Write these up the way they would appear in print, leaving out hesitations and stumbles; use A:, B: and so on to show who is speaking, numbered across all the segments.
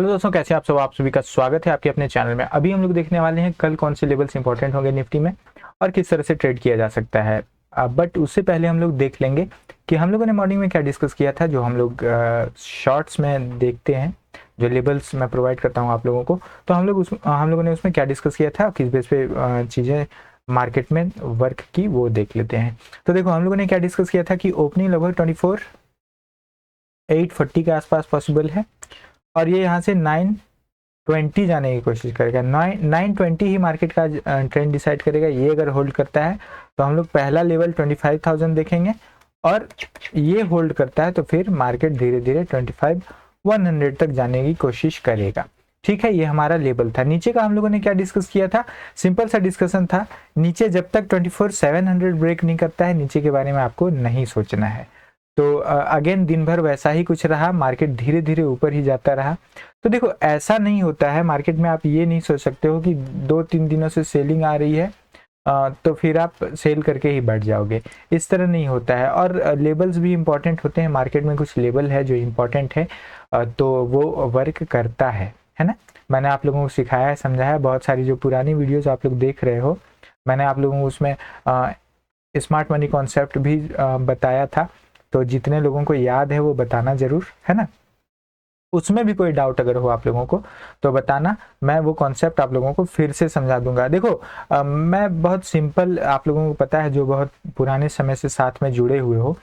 A: Hello दोस्तों, कैसे हैं आप सब। आप सभी का स्वागत है आपके अपने चैनल में। अभी हम लोग देखने वाले हैं कल कौन से लेवल्स इंपॉर्टेंट होंगे निफ्टी में और किस तरह से ट्रेड किया जा सकता है। बट उससे पहले हम लोग देख लेंगे कि हम लोगों ने मॉर्निंग में क्या डिस्कस किया था। जो हम लोग शॉर्ट्स में देखते हैं, जो लेबल्स मैं प्रोवाइड करता हूँ आप लोगों को, तो हम लोगों ने उसमें क्या डिस्कस किया था, किस बेस पे चीज़ें मार्केट में वर्क की, वो देख लेते हैं। तो देखो, हम लोगों ने क्या डिस्कस किया था कि ओपनिंग लगभग 24,840 के आसपास पॉसिबल है और ये यहाँ से 920 जाने की कोशिश करेगा। 920 ही मार्केट का ट्रेंड डिसाइड करेगा। ये अगर होल्ड करता है तो हम लोग पहला लेवल 25,000 देखेंगे और ये होल्ड करता है तो फिर मार्केट धीरे धीरे 25,100 तक जाने की कोशिश करेगा। ठीक है, ये हमारा लेवल था। नीचे का हम लोगों ने क्या डिस्कस किया था, सिंपल सा डिस्कशन था। नीचे जब तक 24,700 ब्रेक नहीं करता है, नीचे के बारे में आपको नहीं सोचना है। तो अगेन दिन भर वैसा ही कुछ रहा, मार्केट धीरे धीरे ऊपर ही जाता रहा। तो देखो, ऐसा नहीं होता है मार्केट में। आप ये नहीं सोच सकते हो कि 2-3 दिनों से सेलिंग आ रही है तो फिर आप सेल करके ही बैठ जाओगे। इस तरह नहीं होता है। और लेबल्स भी इंपॉर्टेंट होते हैं मार्केट में। कुछ लेबल है जो इंपॉर्टेंट है तो वो वर्क करता है ना। मैंने आप लोगों को सिखाया है, समझाया। बहुत सारी जो पुरानी वीडियोज आप लोग देख रहे हो, मैंने आप लोगों को उसमें स्मार्ट मनी कॉन्सेप्ट भी बताया था। तो जितने लोगों को याद है वो बताना जरूर, है ना। उसमें भी कोई डाउट अगर हो आप लोगों को तो बताना, मैं वो कॉन्सेप्ट आप लोगों को फिर से समझा दूंगा। देखो, मैं बहुत सिंपल, आप लोगों को पता है जो बहुत पुराने समय से साथ में जुड़े हुए हो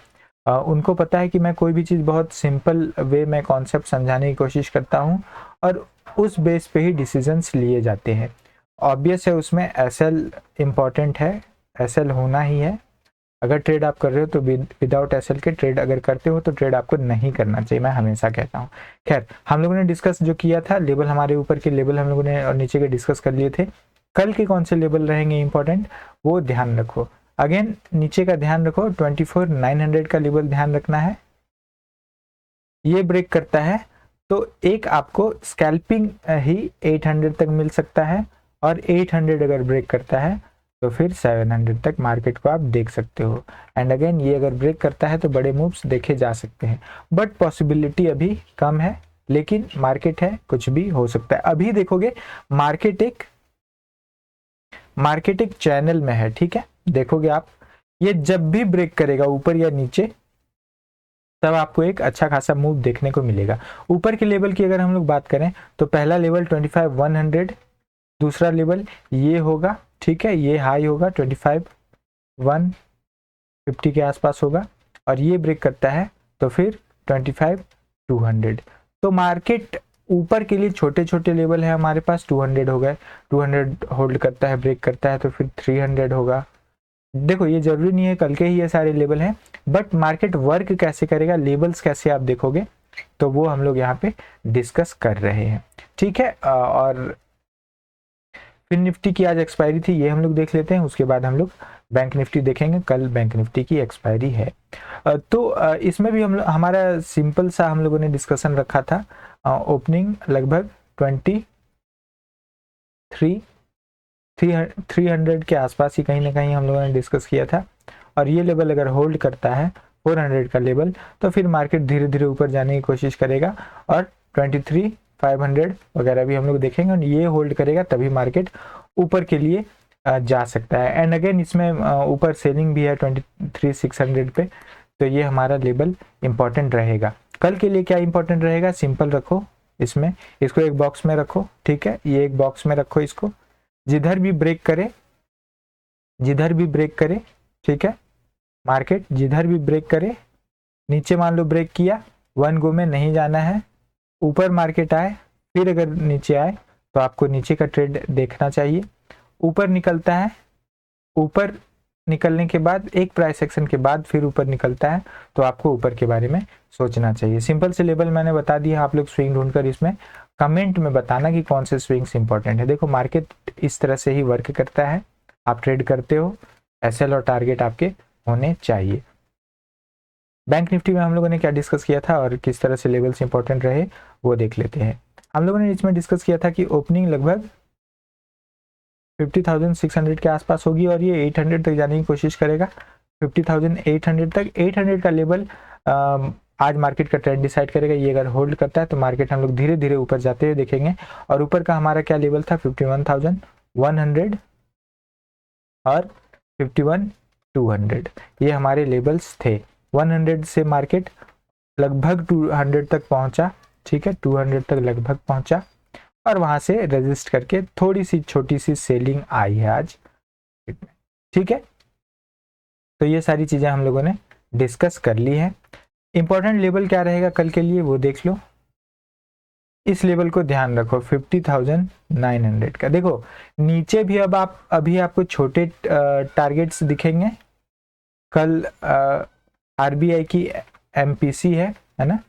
A: उनको पता है कि मैं कोई भी चीज़ बहुत सिंपल वे में कॉन्सेप्ट समझाने की कोशिश करता हूँ और उस बेस पे ही डिसीजंस लिए जाते हैं। ऑब्वियस है, उसमें एसएल इम्पॉर्टेंट है, एसएल होना ही है। अगर ट्रेड आप कर रहे हो तो विदाउट एसएल के ट्रेड अगर करते हो तो ट्रेड आपको नहीं करना चाहिए, मैं हमेशा कहता हूँ। खैर, हम लोगों ने डिस्कस जो किया था, लेवल हमारे ऊपर के लेवल हम लोगों ने और नीचे के डिस्कस कर लिए थे। कल के कौन से लेवल रहेंगे इंपॉर्टेंट, वो ध्यान रखो। अगेन नीचे का ध्यान रखो, 24,900 का लेवल ध्यान रखना है। ये ब्रेक करता है तो एक आपको स्कैल्पिंग ही 800 तक मिल सकता है और 800 अगर ब्रेक करता है तो फिर 700 तक मार्केट को आप देख सकते हो। एंड अगेन ये अगर ब्रेक करता है तो बड़े मूव्स देखे जा सकते हैं, बट पॉसिबिलिटी अभी कम है। लेकिन मार्केट है, कुछ भी हो सकता है। अभी देखोगे मार्केट एक चैनल में है, ठीक है। देखोगे आप, ये जब भी ब्रेक करेगा ऊपर या नीचे तब आपको एक अच्छा खासा मूव देखने को मिलेगा। ऊपर के लेवल की अगर हम लोग बात करें तो पहला लेवल 25,100, दूसरा लेवल ये होगा, ठीक है। ये हाई होगा 25,150 के आसपास होगा और ये ब्रेक करता है तो फिर 25,200। तो मार्केट ऊपर के लिए छोटे छोटे लेवल है हमारे पास। 200 हो गए, 200 होल्ड करता है, ब्रेक करता है तो फिर 300 होगा। देखो, ये जरूरी नहीं है कल के ही ये सारे लेवल हैं, बट मार्केट वर्क कैसे करेगा, लेवल्स कैसे आप देखोगे, तो वो हम लोग यहाँ पे डिस्कस कर रहे हैं, ठीक है। और फिर निफ्टी की आज एक्सपायरी थी, ये हम लोग देख लेते हैं। उसके बाद हम लोग बैंक निफ्टी देखेंगे। कल बैंक निफ्टी की एक्सपायरी है। तो इसमें भी हमारा सिंपल सा हम लोगों ने डिस्कशन रखा था। ओपनिंग लगभग 300 के आसपास ही कहीं ना कहीं हम लोगों ने डिस्कस किया था। और ये लेवल अगर होल्ड करता है 400 का लेवल तो फिर मार्केट धीरे धीरे ऊपर जाने की कोशिश करेगा और 23,500 वगैरह भी हम लोग देखेंगे। और ये होल्ड करेगा तभी मार्केट ऊपर के लिए जा सकता है। एंड अगेन इसमें ऊपर सेलिंग भी है 23,600 पे, तो ये हमारा लेवल इंपॉर्टेंट रहेगा। कल के लिए क्या इंपॉर्टेंट रहेगा, सिंपल रखो। इसमें इसको एक बॉक्स में रखो, ठीक है। ये एक बॉक्स में रखो इसको। जिधर भी ब्रेक करे, ठीक है, मार्केट जिधर भी ब्रेक करे, नीचे मान लो ब्रेक किया, वन गो में नहीं जाना है। ऊपर मार्केट आए, फिर अगर नीचे आए तो आपको नीचे का ट्रेड देखना चाहिए। ऊपर निकलता है, ऊपर निकलने के बाद एक प्राइस एक्शन के बाद फिर ऊपर निकलता है तो आपको ऊपर के बारे में सोचना चाहिए। सिंपल से लेवल मैंने बता दिया, आप लोग स्विंग ढूंढकर इसमें कमेंट में बताना कि कौन से स्विंग्स इंपॉर्टेंट है। देखो, मार्केट इस तरह से ही वर्क करता है। आप ट्रेड करते हो, एसएल और टारगेट आपके होने चाहिए। बैंक निफ्टी में हम लोगों ने क्या डिस्कस किया था और किस तरह से लेवल्स इंपॉर्टेंट रहे वो देख लेते हैं। हम लोगों ने इसमें डिस्कस किया था कि ओपनिंग लगभग 50,600 के आसपास होगी और ये 800 तक जाने की कोशिश करेगा। 50,800 तक, 800 का लेवल आज मार्केट का ट्रेंड डिसाइड करेगा। ये अगर होल्ड करता है तो मार्केट हम लोग धीरे धीरे ऊपर जाते हुए देखेंगे। और ऊपर का हमारा क्या लेवल था, 51,100 और 51,200, ये हमारे लेवल्स थे। 100 से मार्केट लगभग 200 तक पहुंचा, ठीक है, 200 तक लगभग पहुंचा और वहां से रेजिस्ट करके थोड़ी सी छोटी सी सेलिंग आई है आज, ठीक है। तो ये सारी चीजें हम लोगों ने डिस्कस कर ली है। इंपॉर्टेंट लेवल क्या रहेगा कल के लिए वो देख लो। इस लेवल को ध्यान रखो, 50,900 का। देखो नीचे भी अब अभी आपको छोटे टारगेट्स दिखेंगे। कल आरबीआई की एमपीसी है ना,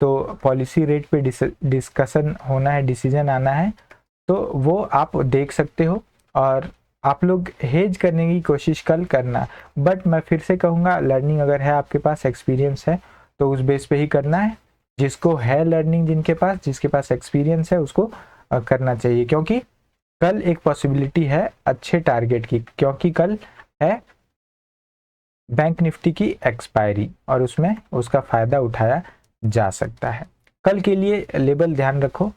A: तो पॉलिसी रेट पे डिस्कशन होना है, डिसीजन आना है, तो वो आप देख सकते हो और आप लोग हेज करने की कोशिश कल करना। बट मैं फिर से कहूँगा, लर्निंग अगर है आपके पास, एक्सपीरियंस है, तो उस बेस पे ही करना है। जिसको है लर्निंग, जिसके पास एक्सपीरियंस है, उसको करना चाहिए। क्योंकि कल एक पॉसिबिलिटी है अच्छे टारगेट की, क्योंकि कल है बैंक निफ्टी की एक्सपायरी और उसमें उसका फायदा उठाया जा सकता है। कल के लिए लेवल ध्यान रखो,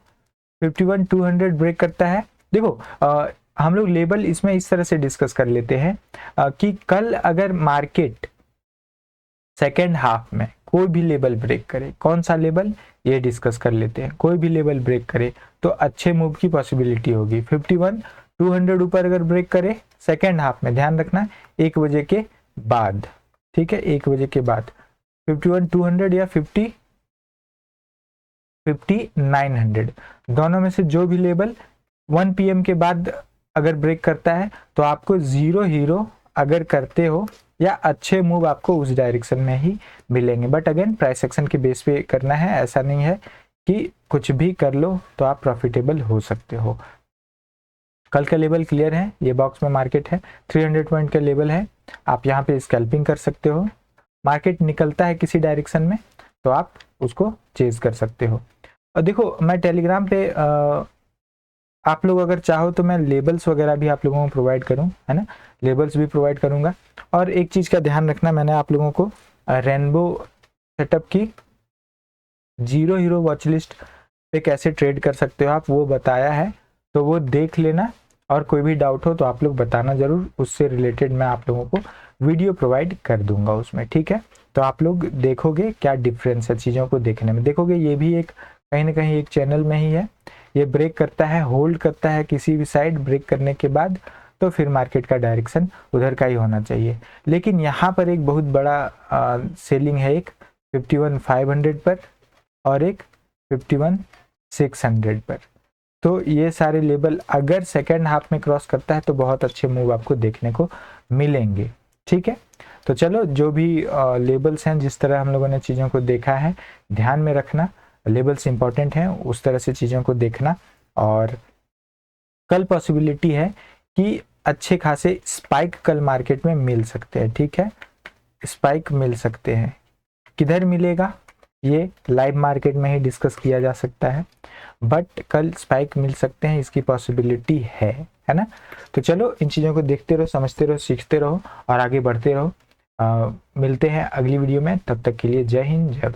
A: 51,200 ब्रेक करता है। देखो हम लोग लेवल इसमें इस तरह से डिस्कस कर लेते हैं कि कल अगर मार्केट सेकेंड हाफ में कोई भी लेवल ब्रेक करे, कौन सा लेवल ये डिस्कस कर लेते हैं, कोई भी लेवल ब्रेक करे तो अच्छे मूव की पॉसिबिलिटी होगी। 51,200 ऊपर अगर ब्रेक करे सेकेंड हाफ में, ध्यान रखना 1 बजे के बाद, ठीक है, 1 बजे के बाद 51,200 या 50,900 दोनों में से जो भी लेवल 1 PM के बाद अगर ब्रेक करता है तो आपको जीरो हीरो अगर करते हो या अच्छे मूव आपको उस डायरेक्शन में ही मिलेंगे। बट अगेन प्राइस एक्शन के बेस पे करना है, ऐसा नहीं है कि कुछ भी कर लो तो आप प्रॉफिटेबल हो सकते हो। कल का लेवल क्लियर है, ये बॉक्स में मार्केट है, 300 पॉइंट का लेवल है, आप यहाँ पे स्कैल्पिंग कर सकते हो। मार्केट निकलता है किसी डायरेक्शन में तो आप उसको चेज कर सकते हो। और देखो मैं टेलीग्राम पे आप लोग अगर चाहो तो मैं लेबल्स वगैरह भी आप लोगों को प्रोवाइड करूं, है ना, लेबल्स भी प्रोवाइड करूंगा। और एक चीज़ का ध्यान रखना, मैंने आप लोगों को रेनबो सेटअप की जीरो हीरो वॉच लिस्ट पे कैसे ट्रेड कर सकते हो आप वो बताया है, तो वो देख लेना और कोई भी डाउट हो तो आप लोग बताना ज़रूर, उससे रिलेटेड मैं आप लोगों को वीडियो प्रोवाइड कर दूंगा उसमें, ठीक है। तो आप लोग देखोगे क्या डिफरेंस है चीज़ों को देखने में, देखोगे ये भी एक कहीं ना कहीं एक चैनल में ही है। ये ब्रेक करता है, होल्ड करता है किसी भी साइड, ब्रेक करने के बाद तो फिर मार्केट का डायरेक्शन उधर का ही होना चाहिए। लेकिन यहाँ पर एक बहुत बड़ा सेलिंग है, एक 51,500 पर और एक 51,600 पर। तो ये सारे लेवल अगर सेकेंड हाफ में क्रॉस करता है तो बहुत अच्छे मूव आपको देखने को मिलेंगे, ठीक है। तो चलो जो भी लेबल्स हैं, जिस तरह हम लोगों ने चीज़ों को देखा है, ध्यान में रखना, लेबल्स इंपॉर्टेंट हैं, उस तरह से चीज़ों को देखना। और कल पॉसिबिलिटी है कि अच्छे खासे स्पाइक कल मार्केट में मिल सकते हैं, ठीक है, स्पाइक मिल सकते हैं। किधर मिलेगा ये लाइव मार्केट में ही डिस्कस किया जा सकता है, बट कल स्पाइक मिल सकते हैं, इसकी पॉसिबिलिटी है ना। तो चलो इन चीज़ों को देखते रहो, समझते रहो, सीखते रहो और आगे बढ़ते रहो। मिलते हैं अगली वीडियो में, तब तक के लिए जय हिंद, जय भारत।